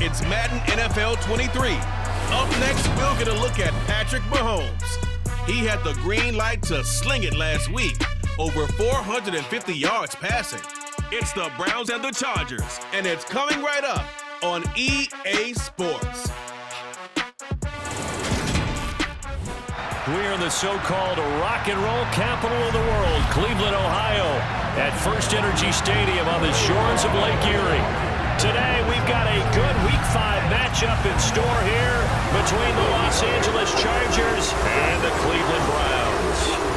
It's Madden NFL 23. Up next, we'll get a look at Patrick Mahomes. He had the green light to sling it last week, over 450 yards passing. It's the Browns and the Chargers, and it's coming right up on EA Sports. We're in the so-called rock and roll capital of the world, Cleveland, Ohio, at First Energy Stadium on the shores of Lake Erie. Today, we've got a good Week 5 matchup in store here between the Los Angeles Chargers and the Cleveland Browns.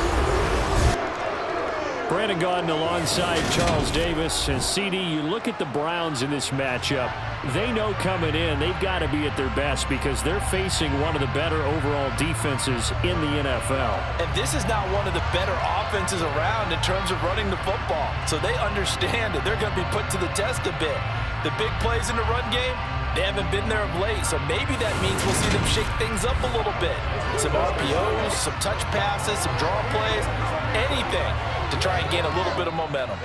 Brandon Gaudin alongside Charles Davis. And CD, you look at the Browns in this matchup, they know coming in they've got to be at their best because they're facing one of the better overall defenses in the NFL. And this is not one of the better offenses around in terms of running the football. So they understand that they're going to be put to the test a bit. The big plays in the run game, they haven't been there of late, so maybe that means we'll see them shake things up a little bit. Some RPOs, some touch passes, some draw plays, anything to try and gain a little bit of momentum.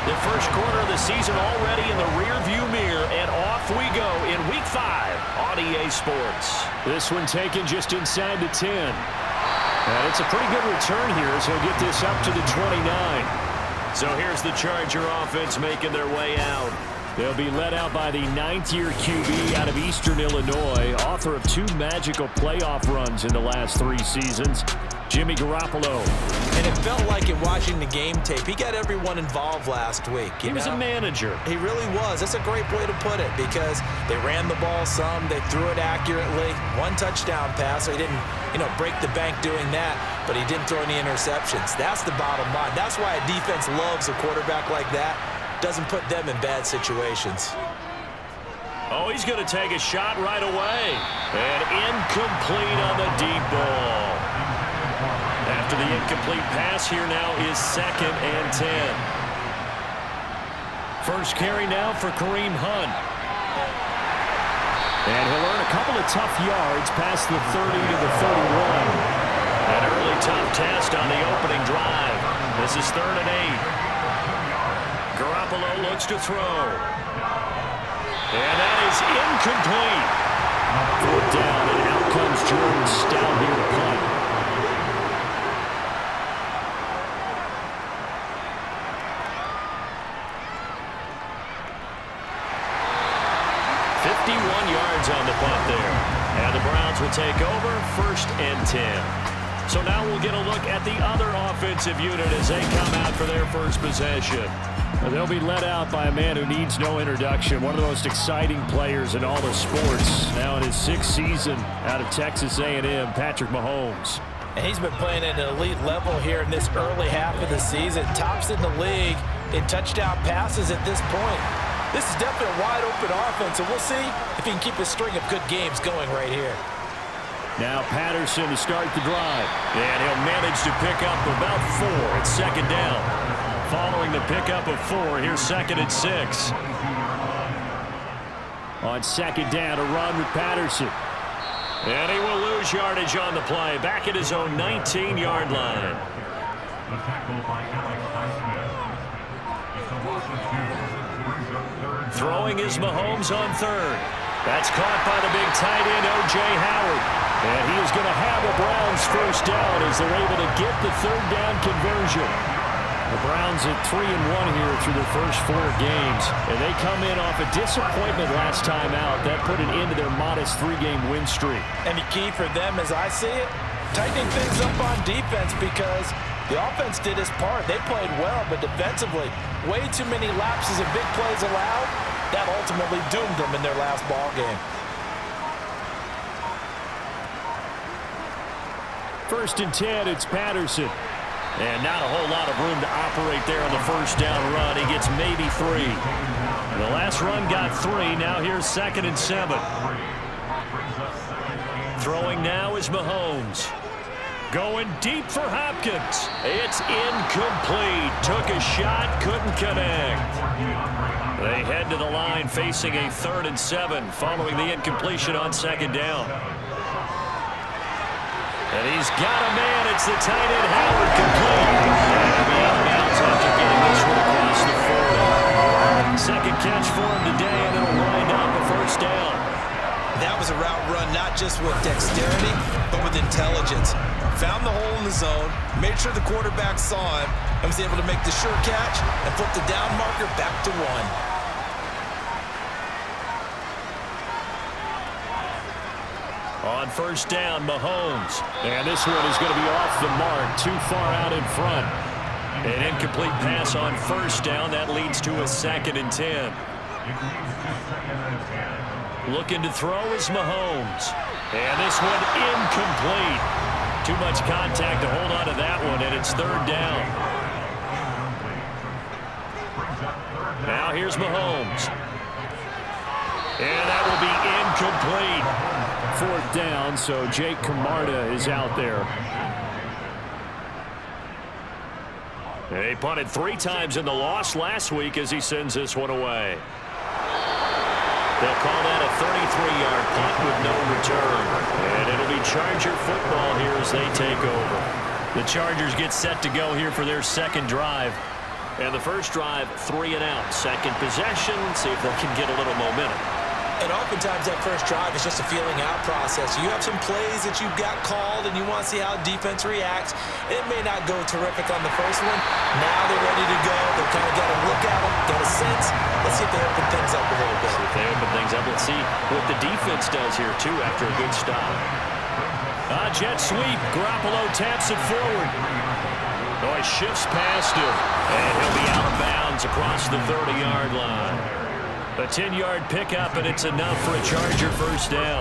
The first quarter of the season already in the rear-view mirror, and off we go in Week 5 on EA Sports. This one taken just inside the 10. And it's a pretty good return here as he'll get this up to the 29. So here's the Charger offense making their way out. They'll be led out by the 9th-year QB out of Eastern Illinois, author of 2 magical playoff runs in the last 3 seasons, Jimmy Garoppolo. And it felt like it watching the game tape. He got everyone involved last week. He was a manager. He really was. That's a great way to put it because they ran the ball some, they threw it accurately. 1 touchdown pass, so he didn't, break the bank doing that, but he didn't throw any interceptions. That's the bottom line. That's why a defense loves a quarterback like that. Doesn't put them in bad situations. Oh, he's going to take a shot right away. And incomplete on the deep ball. After the incomplete pass, here now is 2nd and 10. First carry now for Kareem Hunt. And he'll earn a couple of tough yards past the 30 to the 31. An early tough test on the opening drive. This is 3rd and 8. Garoppolo looks to throw. And that is incomplete. 4th down, and out comes Jordan Stout here to punt. On the punt there. And the Browns will take over 1st and 10. So now we'll get a look at the other offensive unit as they come out for their first possession. They'll be led out by a man who needs no introduction, one of the most exciting players in all of sports. Now in his 6th season out of Texas A&M, Patrick Mahomes. And he's been playing at an elite level here in this early half of the season. Tops in the league in touchdown passes at this point. This is definitely a wide-open offense, and we'll see if he can keep a string of good games going right here. Now Patterson to start the drive. And he'll manage to pick up about 4. It's 2nd down. Following the pickup of 4, here's 2nd and 6. On 2nd down, a run with Patterson. And he will lose yardage on the play. Back at his own 19-yard line. Throwing is Mahomes on 3rd. That's caught by the big tight end, O.J. Howard. And he is going to have a Browns first down as they're able to get the 3rd down conversion. The Browns at 3-1 here through their first 4 games. And they come in off a disappointment last time out. That put an end to their modest 3-game win streak. And the key for them, as I see it, tightening things up on defense because the offense did its part. They played well, but defensively, way too many lapses and big plays allowed. That ultimately doomed them in their last ball game. 1st and 10, it's Patterson. And not a whole lot of room to operate there on the first down run. He gets maybe 3. The last run got 3. Now here's 2nd and 7. Throwing now is Mahomes. Going deep for Hopkins. It's incomplete. Took a shot, couldn't connect. They head to the line facing a 3rd and 7 following the incompletion on 2nd down. And he's got a man. It's the tight end, Howard, complete. And he'll be out of bounds after getting this one across the 40. Second catch for him today, and it'll wind up a 1st down. That was a route run not just with dexterity, but with intelligence. Found the hole in the zone, made sure the quarterback saw him, and was able to make the sure catch and flip the down marker back to 1. On 1st down, Mahomes. And this one is going to be off the mark, too far out in front. An incomplete pass on 1st down. That leads to a 2nd and 10. Looking to throw is Mahomes. And this one incomplete. Too much contact to hold on to that one, and it's 3rd down. Now here's Mahomes. And that will be incomplete. 4th down, so Jake Camarda is out there. They punted 3 times in the loss last week as he sends this one away. They'll call that a 33-yard punt with no return. And it'll be Charger football here as they take over. The Chargers get set to go here for their 2nd drive. And the 1st drive, 3 and out. 2nd possession, see if they can get a little momentum. And oftentimes that 1st drive is just a feeling out process. You have some plays that you've got called and you want to see how defense reacts. It may not go terrific on the 1st one. Now they're ready to go. They've kind of got to look at them, get a sense. Let's see if they open things up a little bit. See if they open things up. Let's see what the defense does here, too, after a good stop. Jet sweep. Garoppolo taps it forward. Oh, he shifts past him. And he'll be out of bounds across the 30-yard line. A 10-yard pickup, and it's enough for a Charger 1st down.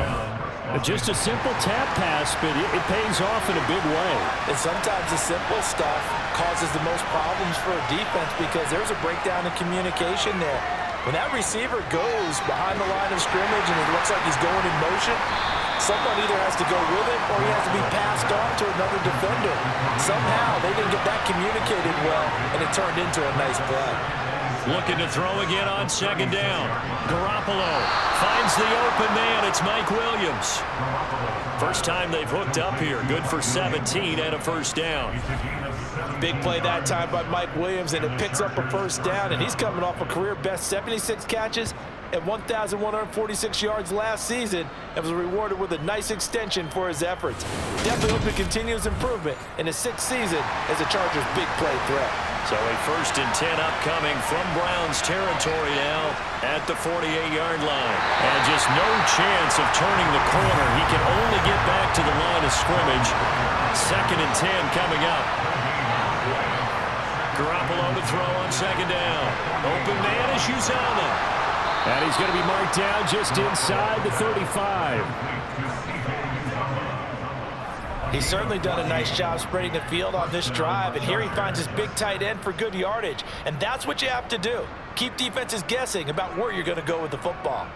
Just a simple tap pass, but it pays off in a big way. And sometimes the simple stuff causes the most problems for a defense because there's a breakdown in communication there. When that receiver goes behind the line of scrimmage and it looks like he's going in motion, someone either has to go with him or he has to be passed on to another defender. Somehow they didn't get that communicated well, and it turned into a nice play. Looking to throw again on 2nd down. Garoppolo finds the open man. It's Mike Williams. First time they've hooked up here. Good for 17 and a 1st down. Big play that time by Mike Williams, and it picks up a 1st down, and he's coming off a career-best 76 catches and 1,146 yards last season and was rewarded with a nice extension for his efforts. Definitely hope he continues improvement in his 6th season as a Chargers' big play threat. So a 1st and 10 upcoming from Browns territory now at the 48-yard line. And just no chance of turning the corner. He can only get back to the line of scrimmage. 2nd and 10 coming up. Garoppolo to throw on 2nd down. Open man is Uzomah. And he's going to be marked down just inside the 35. He's certainly done a nice job spreading the field on this drive, and here he finds his big tight end for good yardage. And that's what you have to do. Keep defenses guessing about where you're going to go with the football.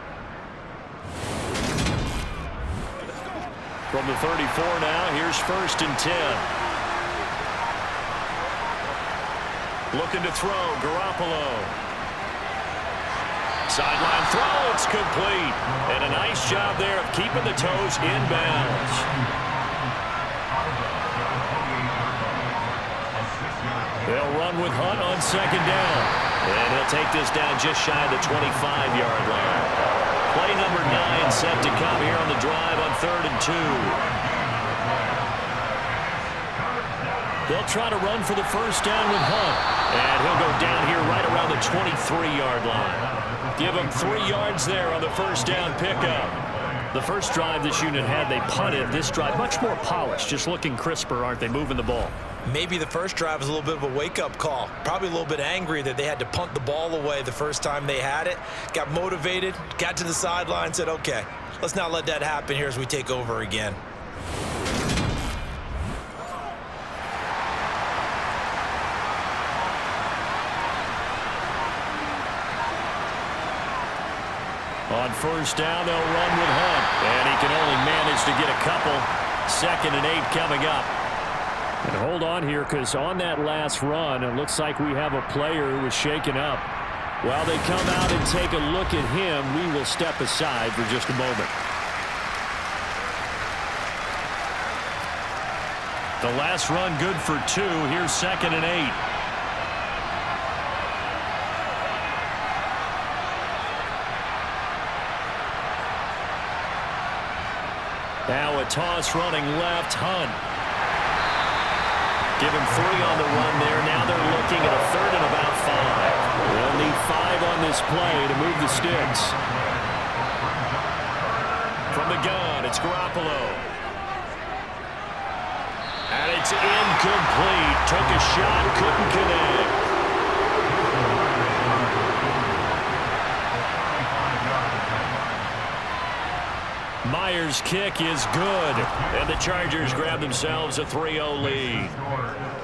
From the 34 now, here's 1st and 10. Looking to throw, Garoppolo. Sideline throw, it's complete. And a nice job there of keeping the toes inbounds. They'll run with Hunt on 2nd down. And he'll take this down just shy of the 25-yard line. Play number 9 set to come here on the drive on 3rd and 2. They'll try to run for the 1st down with Hunt. And he'll go down here right around the 23-yard line. Give him 3 yards there on the 1st down pickup. The first drive this unit had, they punted. This drive, much more polished, just looking crisper, aren't they, moving the ball? Maybe the first drive was a little bit of a wake-up call. Probably a little bit angry that they had to punt the ball away the first time they had it. Got motivated, got to the sideline, said, okay, let's not let that happen here as we take over again. On 1st down, they'll run with Hunt. And he can only manage to get a couple. 2nd and 8 coming up. And hold on here, because on that last run, it looks like we have a player who was shaken up. While they come out and take a look at him, we will step aside for just a moment. The last run good for 2. Here's 2nd and 8. Now a toss running left. Hunt. Give him 3 on the run there. Now they're looking at a 3rd and about 5. They'll need 5 on this play to move the sticks. From the gun, it's Garoppolo. And it's incomplete. Took a shot, couldn't connect. Myers' kick is good, and the Chargers grab themselves a 3-0 lead.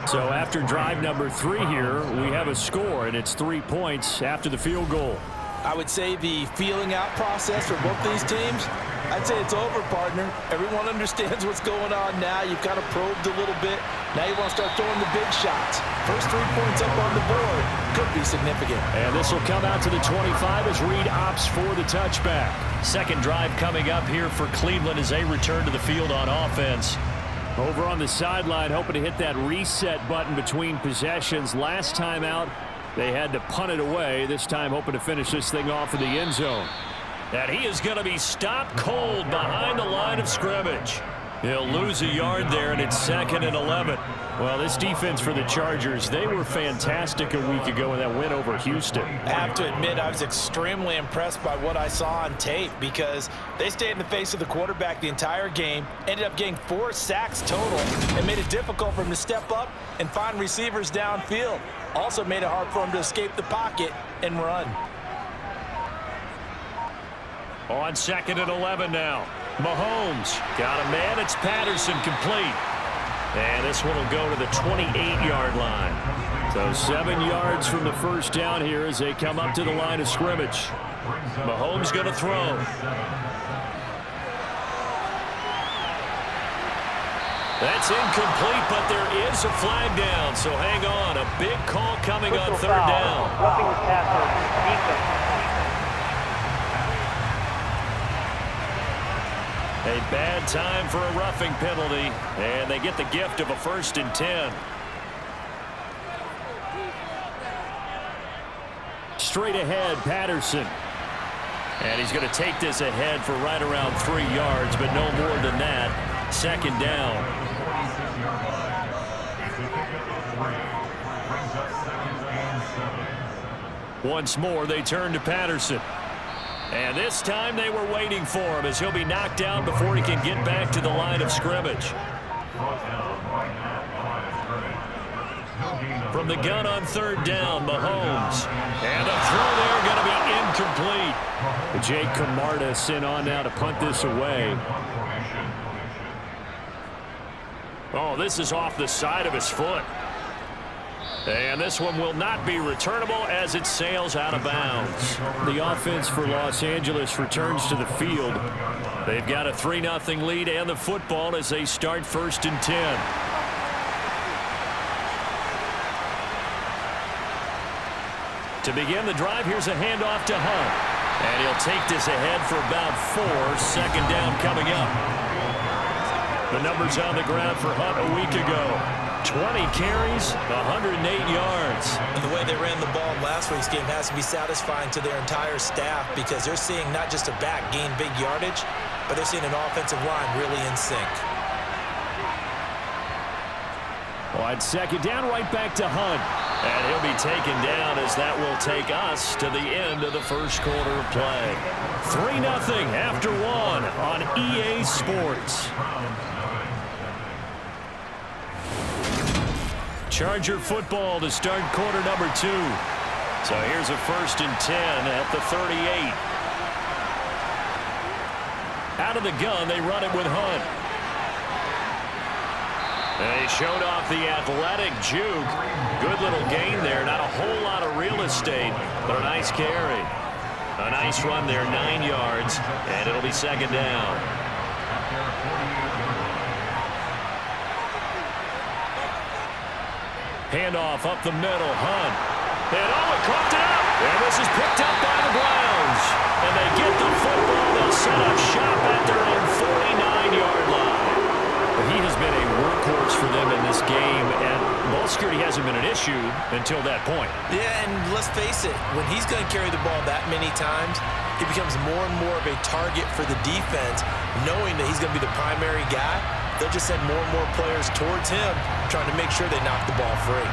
So after drive number 3 here, we have a score, and it's 3 points after the field goal. I would say the feeling out process for both these teams, I'd say it's over, partner. Everyone understands what's going on now. You've kind of probed a little bit. Now you want to start throwing the big shots. First 3 points up on the board could be significant. And this will come out to the 25 as Reed opts for the touchback. Second drive coming up here for Cleveland as they return to the field on offense. Over on the sideline, hoping to hit that reset button between possessions. Last time out, they had to punt it away. This time hoping to finish this thing off in the end zone. And he is going to be stopped cold behind the line of scrimmage. He'll lose a yard there, and it's 2nd and 11. Well, this defense for the Chargers, they were fantastic a week ago in that win over Houston. I have to admit, I was extremely impressed by what I saw on tape because they stayed in the face of the quarterback the entire game, ended up getting 4 sacks total, and made it difficult for him to step up and find receivers downfield. Also made it hard for him to escape the pocket and run. On 2nd and 11 now. Mahomes got a man. It's Patterson complete. And this one will go to the 28-yard line. So 7 yards from the first down here as they come up to the line of scrimmage. Mahomes going to throw. That's incomplete, but there is a flag down. So hang on. A big call coming on 3rd down. Roughing the passer, defense. A bad time for a roughing penalty, and they get the gift of a 1st and 10. Straight ahead, Patterson. And he's going to take this ahead for right around 3 yards, but no more than that. 2nd down. Once more, they turn to Patterson. And this time they were waiting for him as he'll be knocked down before he can get back to the line of scrimmage. From the gun on 3rd down, Mahomes. And the throw there going to be incomplete. Jake Camarda sent on now to punt this away. Oh, this is off the side of his foot. And this one will not be returnable as it sails out of bounds. The offense for Los Angeles returns to the field. They've got a 3-0 lead and the football as they start 1st and 10. To begin the drive, here's a handoff to Hunt. And he'll take this ahead for about 4. 2nd down coming up. The numbers on the ground for Hunt a week ago. 20 carries, 108 yards. And the way they ran the ball in last week's game has to be satisfying to their entire staff because they're seeing not just a back gain big yardage, but they're seeing an offensive line really in sync. On 2nd down, right back to Hunt. And he'll be taken down as that will take us to the end of the first quarter of play. 3-0 after 1 on EA Sports. Charger football to start quarter number 2. So here's a 1st and 10 at the 38. Out of the gun, they run it with Hunt. They showed off the athletic juke. Good little gain there. Not a whole lot of real estate, but a nice carry. A nice run there, 9 yards, and it'll be 2nd down. Handoff up the middle. Hunt. And it caught it up. And this is picked up by the Browns. And they get the football. They'll set up shop at their own 49-yard line. He has been a workhorse for them in this game, and ball security hasn't been an issue until that point. Yeah, and let's face it, when he's going to carry the ball that many times, he becomes more and more of a target for the defense, knowing that he's going to be the primary guy. They'll just send more and more players towards him, trying to make sure they knock the ball free.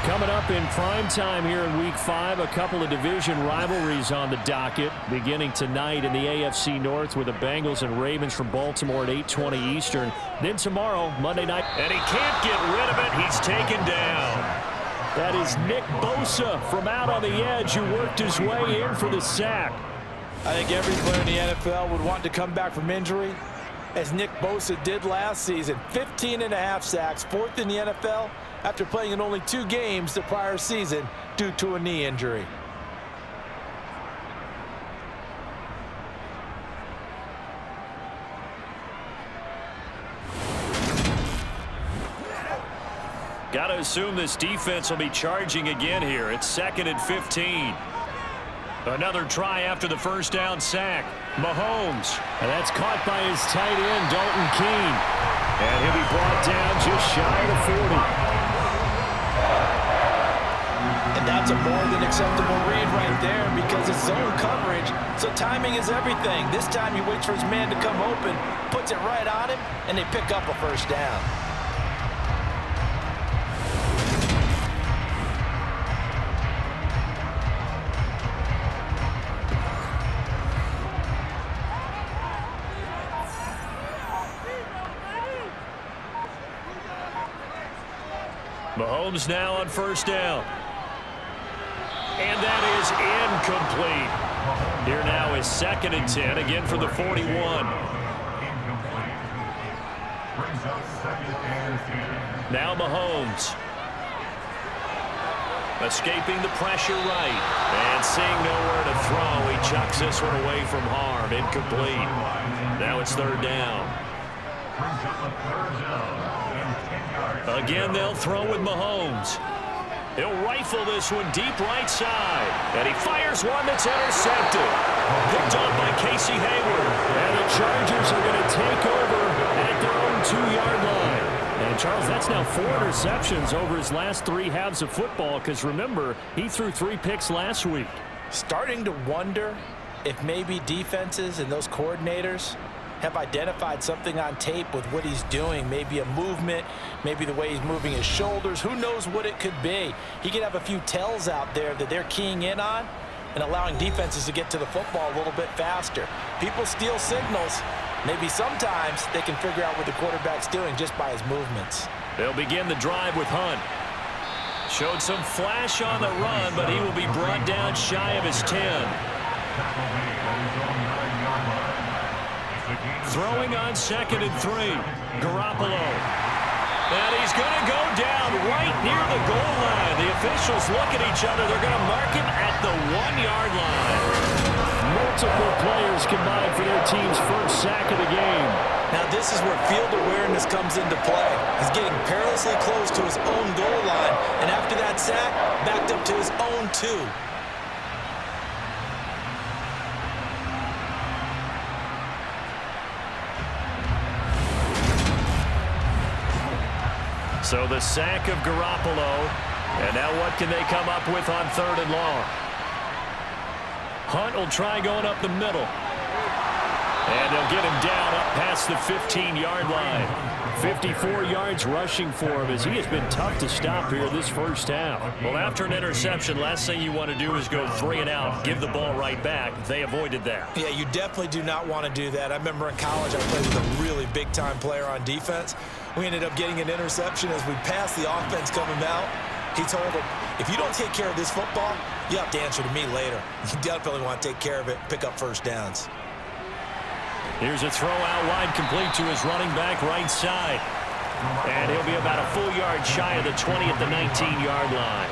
Coming up in prime time here in Week 5, a couple of division rivalries on the docket, beginning tonight in the AFC North with the Bengals and Ravens from Baltimore at 8:20 Eastern. Then tomorrow, Monday night. And he can't get rid of it. He's taken down. That is Nick Bosa from out on the edge who worked his way in for the sack. I think every player in the NFL would want to come back from injury, as Nick Bosa did last season. 15.5 sacks, fourth in the NFL, after playing in only 2 games the prior season due to a knee injury. Got to assume this defense will be charging again here. It's 2nd and 15. Another try after the first down sack. Mahomes. And that's caught by his tight end, Dalton Keene. And he'll be brought down just shy of the 40. And that's a more than acceptable read right there because it's zone coverage, so timing is everything. This time he waits for his man to come open, puts it right on him, and they pick up a first down. Mahomes now on first down. And that is incomplete. Here now is 2nd and 10, again for the 41. Now Mahomes. Escaping the pressure right. And seeing nowhere to throw, he chucks this one away from harm. Incomplete. Now it's 3rd down. Again, they'll throw with Mahomes. He'll rifle this one deep right side. And he fires one that's intercepted. Picked off by Casey Hayward. And the Chargers are going to take over at their own 2-yard line. And, Charles, that's now 4 interceptions over his last 3 halves of football. Because, remember, he threw 3 picks last week. Starting to wonder if maybe defenses and those coordinators have identified something on tape with what he's doing. Maybe a movement, maybe the way he's moving his shoulders. Who knows what it could be? He could have a few tells out there that they're keying in on and allowing defenses to get to the football a little bit faster. People steal signals. Maybe sometimes they can figure out what the quarterback's doing just by his movements. They'll begin the drive with Hunt. Showed some flash on the run, but he will be brought down shy of his 10. Throwing on 2nd and 3. Garoppolo. And he's going to go down right near the goal line. The officials look at each other. They're going to mark him at the 1-yard line. Multiple players combined for their team's first sack of the game. Now this is where field awareness comes into play. He's getting perilously close to his own goal line. And after that sack, backed up to his own 2. So the sack of Garoppolo. And now what can they come up with on 3rd and long? Hunt will try going up the middle. And they'll get him down up past the 15-yard line. 54 yards rushing for him as he has been tough to stop here this first half. Well, after an interception, last thing you want to do is go 3 and out, give the ball right back. They avoided that. Yeah, you definitely do not want to do that. I remember in college I played with a really big-time player on defense. We ended up getting an interception as we passed the offense coming out. He told him, if you don't take care of this football, you have to answer to me later. You definitely want to take care of it, pick up first downs. Here's a throw out wide, complete to his running back right side. And he'll be about a full yard shy of the 20 at the 19-yard line.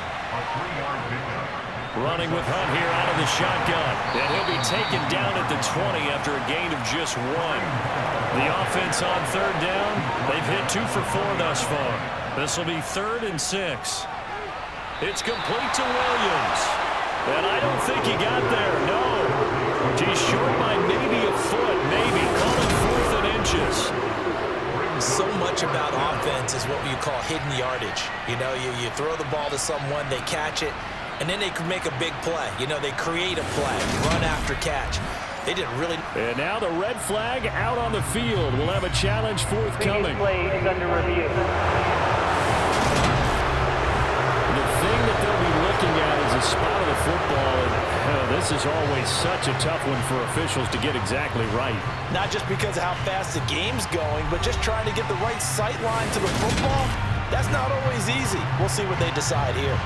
Running with Hunt here out of the shotgun. And he'll be taken down at the 20 after a gain of just 1. The offense on 3rd down, they've hit 2 for 4 thus far. This will be 3rd and 6. It's complete to Williams. And I don't think he got there, no. He's short by maybe a foot, maybe. Call it 4th and inches. So much about offense is what you call hidden yardage. You know, you throw the ball to someone, they catch it, and then they can make a big play. You know, they create a play, run after catch. They didn't really. And now the red flag out on the field. We'll have a challenge forthcoming. Play is under review. The thing that they'll be looking at is a spot of the football. And this is always such a tough one for officials to get exactly right. Not just because of how fast the game's going, but just trying to get the right sight line to the football. That's not always easy. We'll see what they decide here.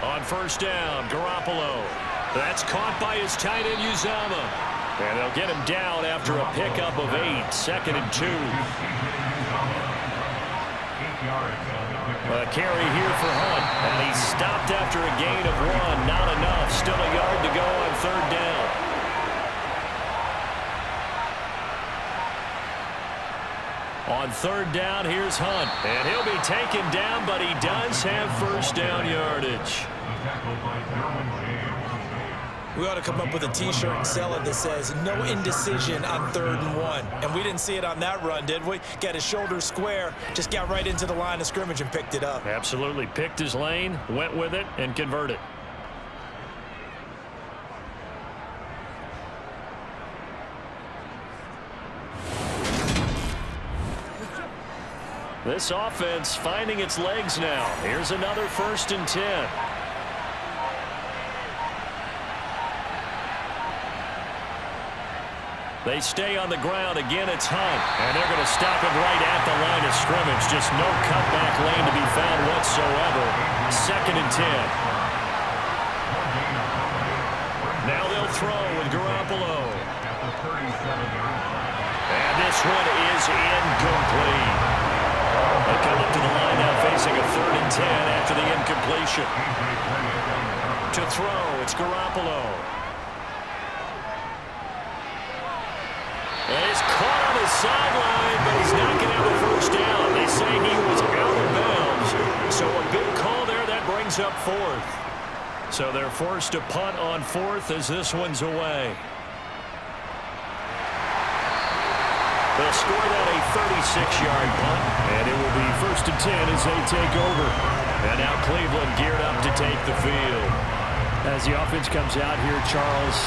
On 1st down, Garoppolo. That's caught by his tight end, Uzama. And they'll get him down after a pickup of 8, 2nd and 2. A carry here for Hunt. And he's stopped after a gain of 1. Not enough. Still a yard to go on 3rd down. On 3rd down, here's Hunt. And he'll be taken down, but he does have 1st down yardage. We ought to come up with a T-shirt and sell it that says, no indecision on 3rd and 1. And we didn't see it on that run, did we? Got his shoulders square, just got right into the line of scrimmage and picked it up. Absolutely. Picked his lane, went with it, and converted. This offense finding its legs now. Here's another 1st and 10. They stay on the ground. Again, it's Hunt. And they're going to stop him right at the line of scrimmage. Just no cutback lane to be found whatsoever. 2nd and 10. Now they'll throw with Garoppolo. And this one is incomplete. They come up to the line now facing a 3rd and 10 after the incompletion. To throw, it's Garoppolo. And he's caught on his sideline, but he's not going to have a 1st down. They say he was out of bounds. So a big call there, that brings up 4th. So they're forced to punt on 4th as this one's away. They'll score that a 36-yard punt, and it will be 1st and 10 as they take over. And now Cleveland geared up to take the field. As the offense comes out here, Charles,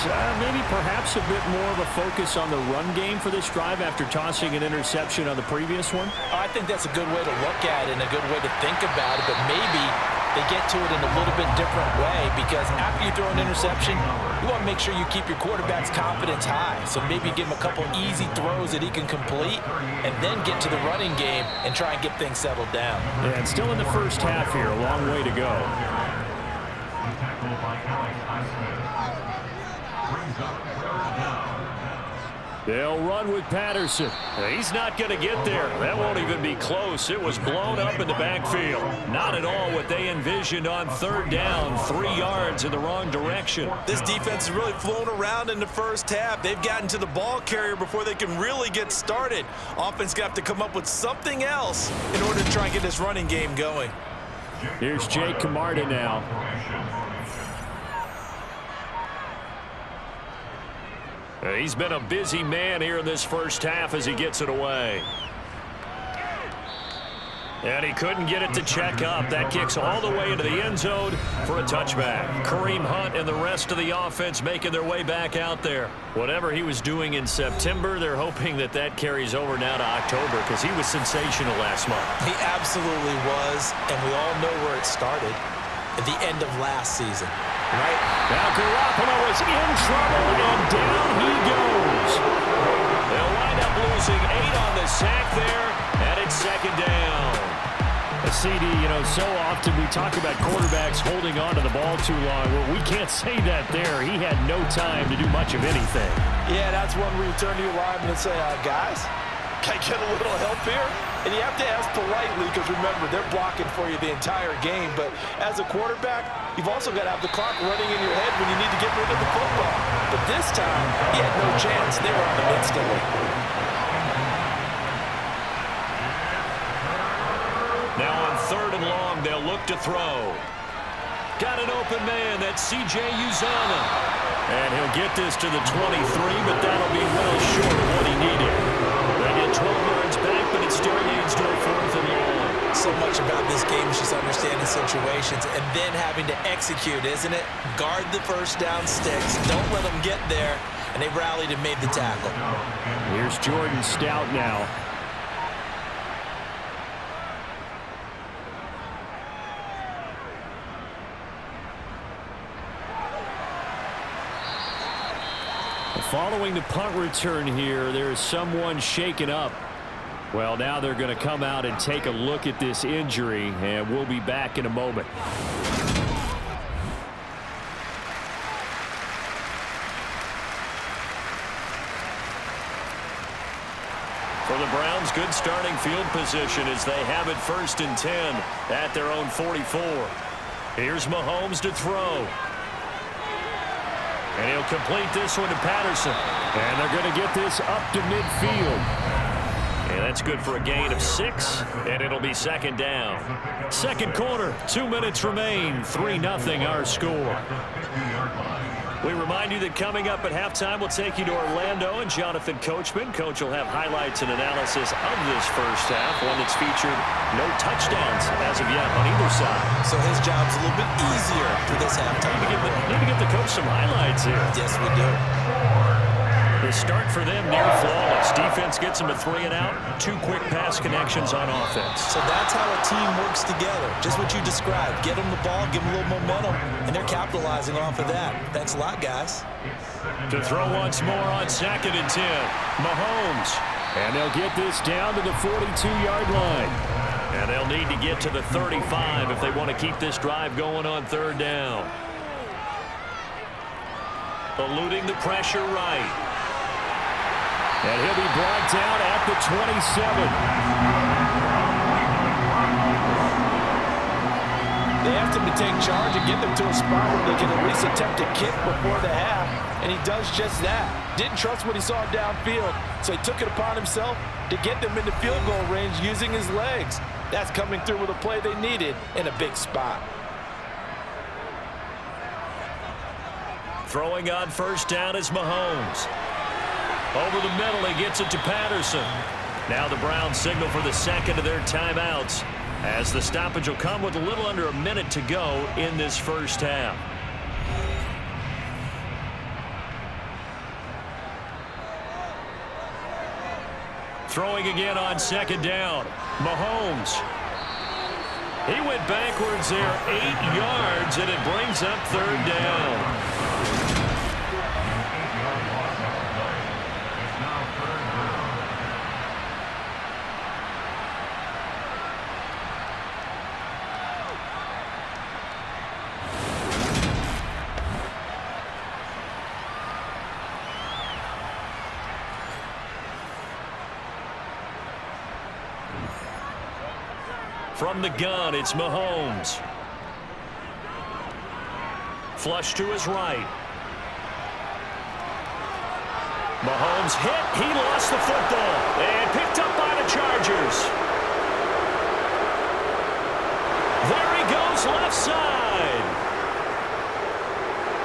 maybe perhaps a bit more of a focus on the run game for this drive after tossing an interception on the previous one? I think that's a good way to look at it and a good way to think about it, but maybe they get to it in a little bit different way because after you throw an interception, you want to make sure you keep your quarterback's confidence high. So maybe give him a couple easy throws that he can complete and then get to the running game and try and get things settled down. Yeah, and still in the first half here, a long way to go. They'll run with Patterson. He's not going to get there. That won't even be close. It was blown up in the backfield. Not at all what they envisioned on 3rd down. 3 yards in the wrong direction. This defense has really flown around in the first half. They've gotten to the ball carrier before they can really get started. Offense got to come up with something else in order to try and get this running game going. Here's Jake Camarda now. He's been a busy man here in this first half as he gets it away. And he couldn't get it to check up. That kicks all the way into the end zone for a touchback. Kareem Hunt and the rest of the offense making their way back out there. Whatever he was doing in September, they're hoping that that carries over now to October because he was sensational last month. He absolutely was, and we all know where it started at the end of last season. Right? Now Garoppolo is in trouble, and down he goes. They'll wind up losing 8 on the sack there, and it's 2nd down. CD, you know, so often we talk about quarterbacks holding on to the ball too long. Well, we can't say that there. He had no time to do much of anything. Yeah, that's one where you turn to your lineman and say, guys, can I get a little help here? And you have to ask politely because, remember, they're blocking for you the entire game. But as a quarterback, you've also got to have the clock running in your head when you need to get rid of the football. But this time, he had no chance. They were on him instantly. Now on 3rd and long, they'll look to throw. Got an open man. That's C.J. Uzomah. And he'll get this to the 23, but that'll be well short of what he needed. They get 12 yards back, but it still leads to a 4th and long. So much about this game is just understanding situations and then having to execute, isn't it? Guard the first down sticks. Don't let them get there. And they rallied and made the tackle. Here's Jordan Stout now. Following the punt return here, there is someone shaken up. Well, now they're going to come out and take a look at this injury, and we'll be back in a moment. For the Browns, good starting field position as they have it 1st and 10 at their own 44. Here's Mahomes to throw. And he'll complete this one to Patterson. And they're going to get this up to midfield. And that's good for a gain of 6, and it'll be 2nd down. 2nd quarter, 2 minutes remain, 3-0 our score. We remind you that coming up at halftime, we'll take you to Orlando and Jonathan Coachman. Coach will have highlights and analysis of this first half, one that's featured no touchdowns as of yet on either side. So his job's a little bit easier for this halftime. Need to give the coach some highlights here. Yes, we do. The start for them near flawless. Defense gets them a 3-and-out. 2 quick pass connections on offense. So that's how a team works together. Just what you described. Get them the ball, give them a little momentum, and they're capitalizing off of that. Thanks a lot, guys. To throw once more on 2nd and 10. Mahomes. And they'll get this down to the 42-yard line. And they'll need to get to the 35 if they want to keep this drive going on 3rd down. Eluding the pressure right. And he'll be brought down at the 27. They asked him to take charge and get them to a spot where they can at least attempt a kick before the half, and he does just that. Didn't trust what he saw downfield, so he took it upon himself to get them into field goal range using his legs. That's coming through with a play they needed in a big spot. Throwing on 1st down is Mahomes. Over the middle, he gets it to Patterson. Now the Browns signal for the 2nd of their timeouts, as the stoppage will come with a little under a minute to go in this first half. Throwing again on 2nd down. Mahomes. He went backwards there 8 yards, and it brings up 3rd down. From the gun, it's Mahomes. Flush to his right. Mahomes hit. He lost the football. And picked up by the Chargers. There he goes left side.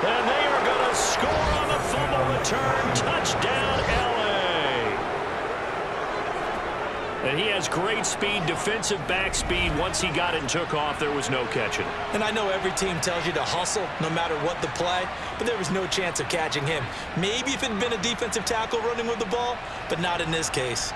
And they are going to score on the fumble return. Touchdown, LA. And he has great speed, defensive back speed. Once he got it and took off, there was no catching. And I know every team tells you to hustle no matter what the play, but there was no chance of catching him. Maybe if it had been a defensive tackle running with the ball, but not in this case.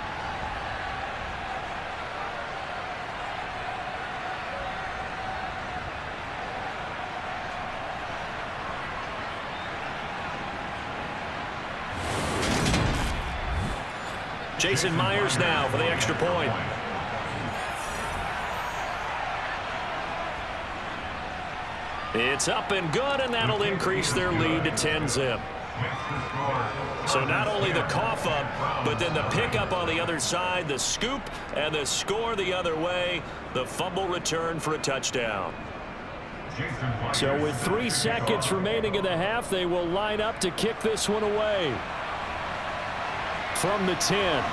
Jason Myers now for the extra point. It's up and good, and that'll increase their lead to 10-zip. So not only the cough up, but then the pickup on the other side, the scoop, and the score the other way, the fumble return for a touchdown. So with 3 seconds remaining in the half, they will line up to kick this one away. From the 10.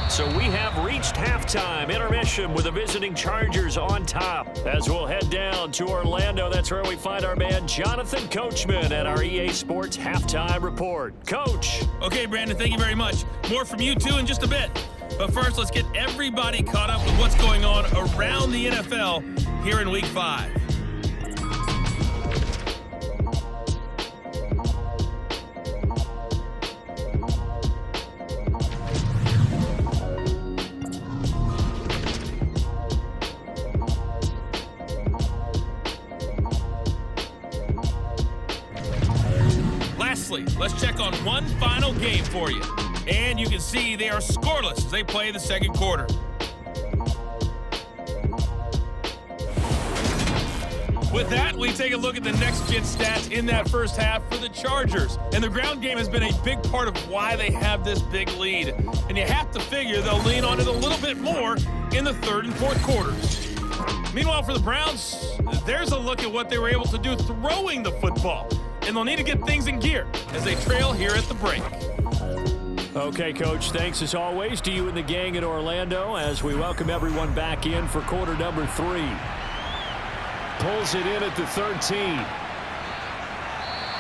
So we have reached halftime intermission with the visiting Chargers on top. As we'll head down to Orlando, that's where we find our man Jonathan Coachman at our EA Sports Halftime Report. Coach. Okay, Brandon, thank you very much. More from you two in just a bit. But first, let's get everybody caught up with what's going on around the NFL here in Week 5. Lastly, let's check on one final game for you. And you can see they are scoreless as they play the second quarter. With that, we take a look at the next-gen stats in that first half for the Chargers. And the ground game has been a big part of why they have this big lead. And you have to figure they'll lean on it a little bit more in the third and fourth quarters. Meanwhile, for the Browns, there's a look at what they were able to do throwing the football. And they'll need to get things in gear as they trail here at the break. Okay, Coach, thanks as always to you and the gang in Orlando as we welcome everyone back in for quarter number 3. Pulls it in at the 13.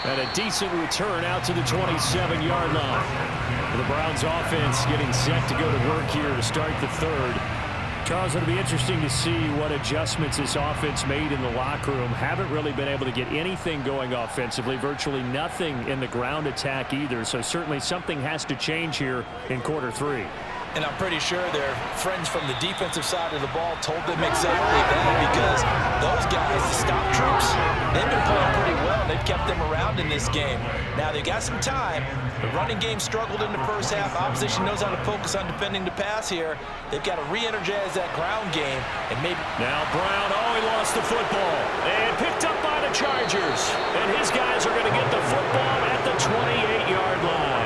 And a decent return out to the 27-yard line. The Browns offense getting set to go to work here to start the third. Charles, it'll be interesting to see what adjustments this offense made in the locker room. Haven't really been able to get anything going offensively, virtually nothing in the ground attack either. So certainly something has to change here in quarter 3. And I'm pretty sure their friends from the defensive side of the ball told them exactly that, because those guys, the stop troops, they've been playing pretty well. They've kept them around in this game. Now, they've got some time. The running game struggled in the first half. Opposition knows how to focus on defending the pass here. They've got to re-energize that ground game. And maybe now Brown, he lost the football. And picked up by the Chargers. And his guys are going to get the football at the 28-yard line.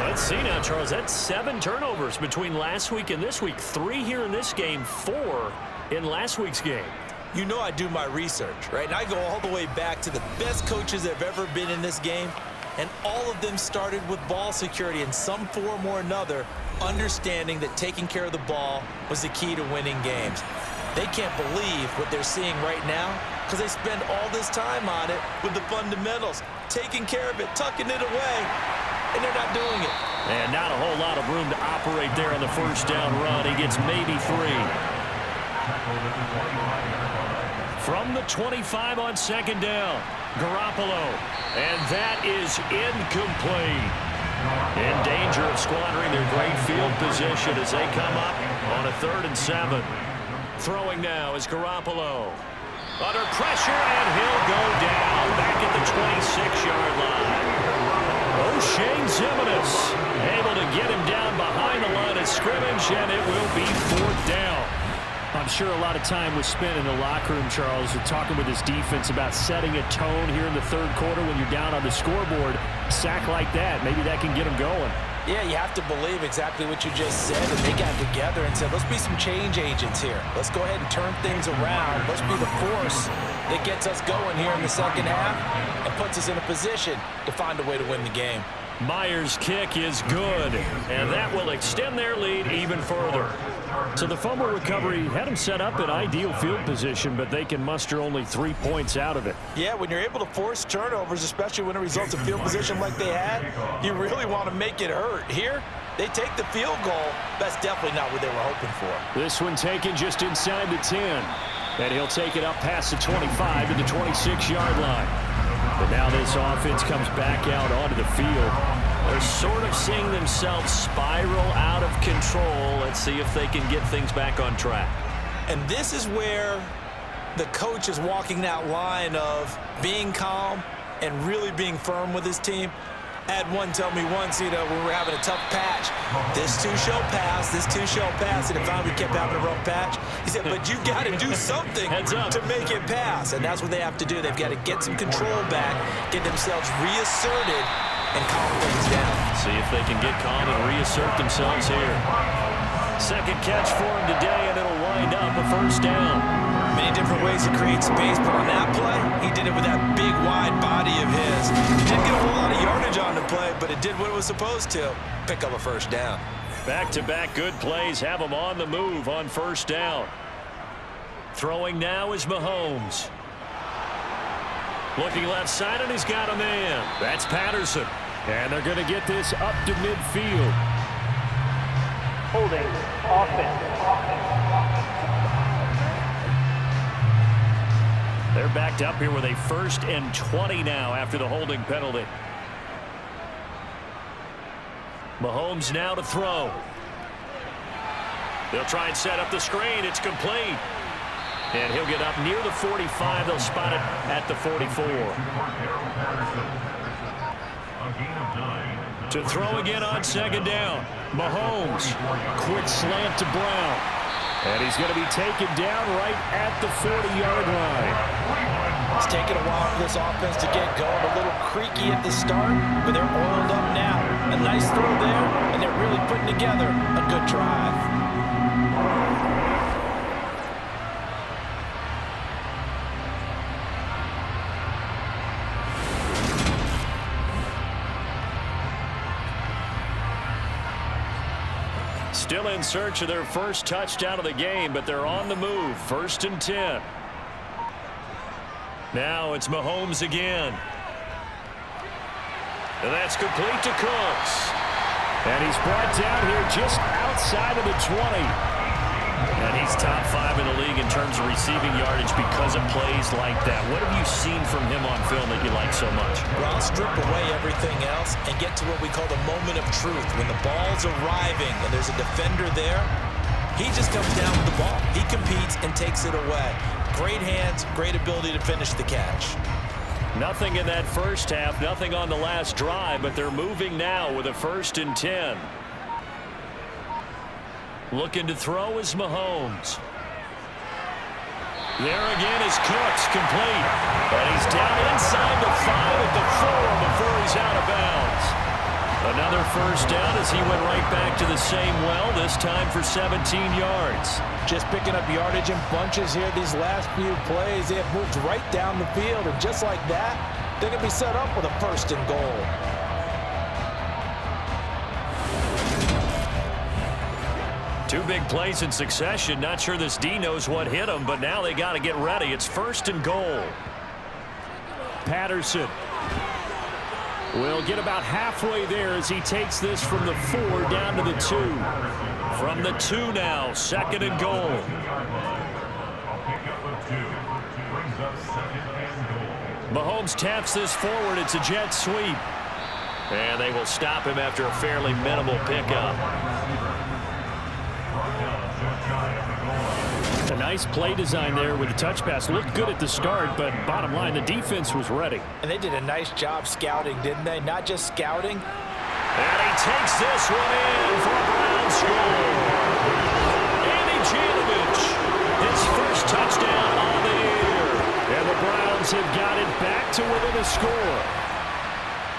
Let's see now, Charles. That's 7 turnovers between last week and this week. 3 here in this game, 4 in last week's game. You know I do my research, right? And I go all the way back to the best coaches that have ever been in this game. And all of them started with ball security in some form or another, understanding that taking care of the ball was the key to winning games. They can't believe what they're seeing right now because they spend all this time on it with the fundamentals, taking care of it, tucking it away, and they're not doing it. And not a whole lot of room to operate there on the first down run. He gets maybe 3. From the 25 on second down, Garoppolo. And that is incomplete. In danger of squandering their great field position as they come up on a 3rd and 7. Throwing now is Garoppolo. Under pressure, and he'll go down back at the 26-yard line. O'Shane Ximines able to get him down behind the line of scrimmage, and it will be 4th down. I'm sure a lot of time was spent in the locker room, Charles, talking with his defense about setting a tone here in the third quarter when you're down on the scoreboard. A sack like that, maybe that can get him going. Yeah, you have to believe exactly what you just said, and they got together and said, let's be some change agents here. Let's go ahead and turn things around. Let's be the force that gets us going here in the second half and puts us in a position to find a way to win the game. Myers' kick is good, and that will extend their lead even further. So the fumble recovery had them set up in ideal field position, but they can muster only 3 points out of it. Yeah, when you're able to force turnovers, especially when it results in field position like they had, you really want to make it hurt. Here, they take the field goal. That's definitely not what they were hoping for. This one taken just inside the 10, and he'll take it up past the 25 to the 26-yard line. But now this offense comes back out onto the field. They're sort of seeing themselves spiral out of control. Let's see if they can get things back on track. And this is where the coach is walking that line of being calm and really being firm with his team. I had one tell me once, when we were having a tough patch, this too shall pass, this too shall pass, and finally we kept having a rough patch. He said, but you got to do something to make it pass, and that's what they have to do. They've got to get some control back, get themselves reasserted, and calm things down. See if they can get calm and reassert themselves here. Second catch for him today, and it'll wind up a first down. Many different ways to create space, but on that play, he did it with that big, wide body of his. It didn't get a whole lot of yardage on the play, but it did what it was supposed to. Pick up a first down. Back-to-back good plays have him on the move on first down. Throwing now is Mahomes. Looking left side, and he's got a man. That's Patterson. And they're going to get this up to midfield. Holding, offense. They're backed up here with a 1st and 20 now after the holding penalty. Mahomes now to throw. They'll try and set up the screen. It's complete. And he'll get up near the 45. They'll spot it at the 44. To throw again on second down. Mahomes. Quick slant to Brown. And he's going to be taken down right at the 40-yard line. It's taken a while for this offense to get going. A little creaky at the start, but they're oiled up now. A nice throw there, and they're really putting together a good drive. Still in search of their first touchdown of the game, but they're on the move. 1st and 10. Now it's Mahomes again. And that's complete to Cooks. And he's brought down here just outside of the 20. And he's top 5 in the league in terms of receiving yardage because of plays like that. What have you seen from him on film that you like so much? Well, I'll strip away everything else and get to what we call the moment of truth. When the ball's arriving and there's a defender there, he just comes down with the ball. He competes and takes it away. Great hands, great ability to finish the catch. Nothing in that first half, nothing on the last drive, but they're moving now with a 1st and 10. Looking to throw is Mahomes. There again is Cooks, complete. And he's down inside the 5 at the 4 before he's out of bounds. Another first down as he went right back to the same well, this time for 17 yards. Just picking up yardage in bunches here these last few plays. They have moved right down the field, and just like that, they're going to be set up with a 1st and goal. Two big plays in succession. Not sure this D knows what hit him, but now they got to get ready. It's 1st and goal. Patterson will get about halfway there as he takes this from the 4 down to the 2. From the 2 now, 2nd and goal. Mahomes taps this forward. It's a jet sweep. And they will stop him after a fairly minimal pickup. A nice play design there with the touch pass. Looked good at the start, but bottom line, the defense was ready. And they did a nice job scouting, didn't they? Not just scouting. And he takes this one in for a Brown score. IGNFL, his first touchdown on the year. And the Browns have got it back to within a score.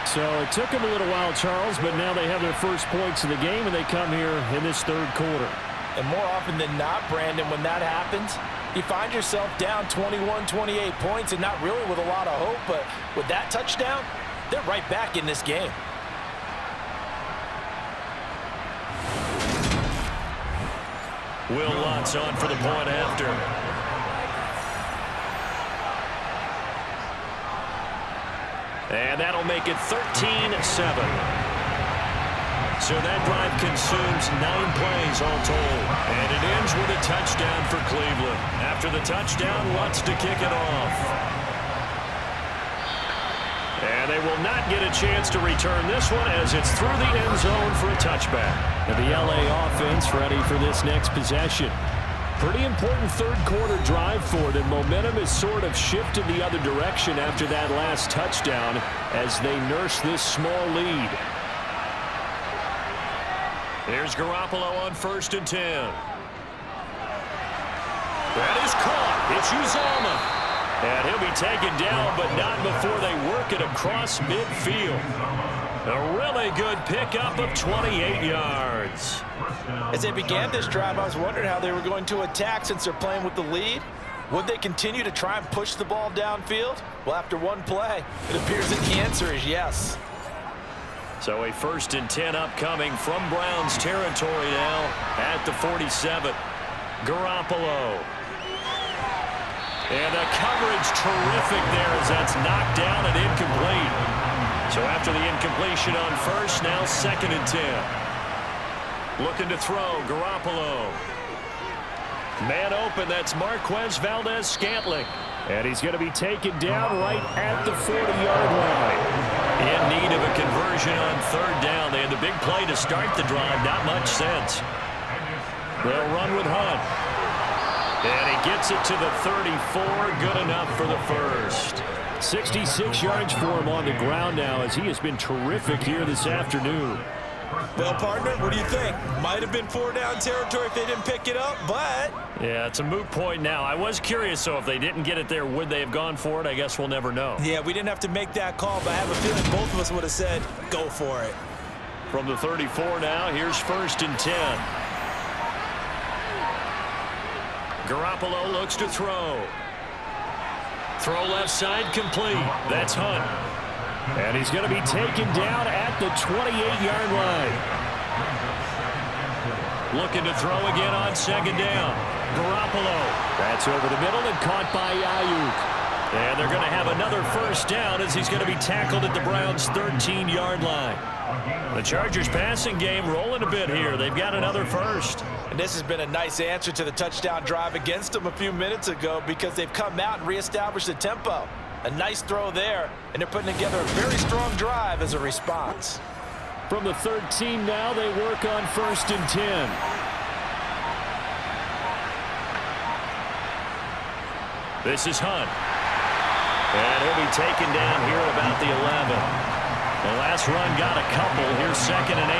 So it took them a little while, Charles, but now they have their first points of the game, and they come here in this 3rd quarter. And more often than not, Brandon, when that happens, you find yourself down 21, 28 points and not really with a lot of hope, but with that touchdown, they're right back in this game. Will Lutz on for the point after. And that'll make it 13-7. So that drive consumes 9 plays all told. And it ends with a touchdown for Cleveland. After the touchdown, Lutz to kick it off. And they will not get a chance to return this one as it's through the end zone for a touchback. And the LA offense ready for this next possession. Pretty important third quarter drive for them. Momentum has sort of shifted the other direction after that last touchdown as they nurse this small lead. Here's Garoppolo on 1st and 10. That is caught. It's Uzomah. And he'll be taken down, but not before they work it across midfield. A really good pickup of 28 yards. As they began this drive, I was wondering how they were going to attack since they're playing with the lead. Would they continue to try and push the ball downfield? Well, after one play, it appears that the answer is yes. So a 1st and 10 upcoming from Browns territory now at the 47. Garoppolo. And the coverage terrific there as that's knocked down and incomplete. So after the incompletion on 1st, now 2nd and 10. Looking to throw, Garoppolo. Man open, that's Marquez Valdez-Scantling. And he's going to be taken down right at the 40-yard line. In need of a conversion on 3rd down. They had the big play to start the drive. Not much sense. They'll run with Hunt. And he gets it to the 34. Good enough for the 1st. 66 yards for him on the ground now as he has been terrific here this afternoon. Well, partner, what do you think? Might have been 4-down territory if they didn't pick it up, but... Yeah, it's a moot point now. I was curious, so if they didn't get it there, would they have gone for it? I guess we'll never know. Yeah, we didn't have to make that call, but I have a feeling both of us would have said, go for it. From the 34 now, here's 1st and 10. Garoppolo looks to throw. Throw left side complete. That's Hunt. And he's going to be taken down at the 28-yard line. Looking to throw again on 2nd down. Garoppolo. That's over the middle and caught by Ayuk. And they're going to have another 1st down as he's going to be tackled at the Browns' 13-yard line. The Chargers passing game rolling a bit here. They've got another 1st. And this has been a nice answer to the touchdown drive against them a few minutes ago because they've come out and reestablished the tempo. A nice throw there, and they're putting together a very strong drive as a response. From the 13 now, they work on 1st and 10. This is Hunt. And he'll be taken down here at about the 11. The last run got a couple. Here's 2nd and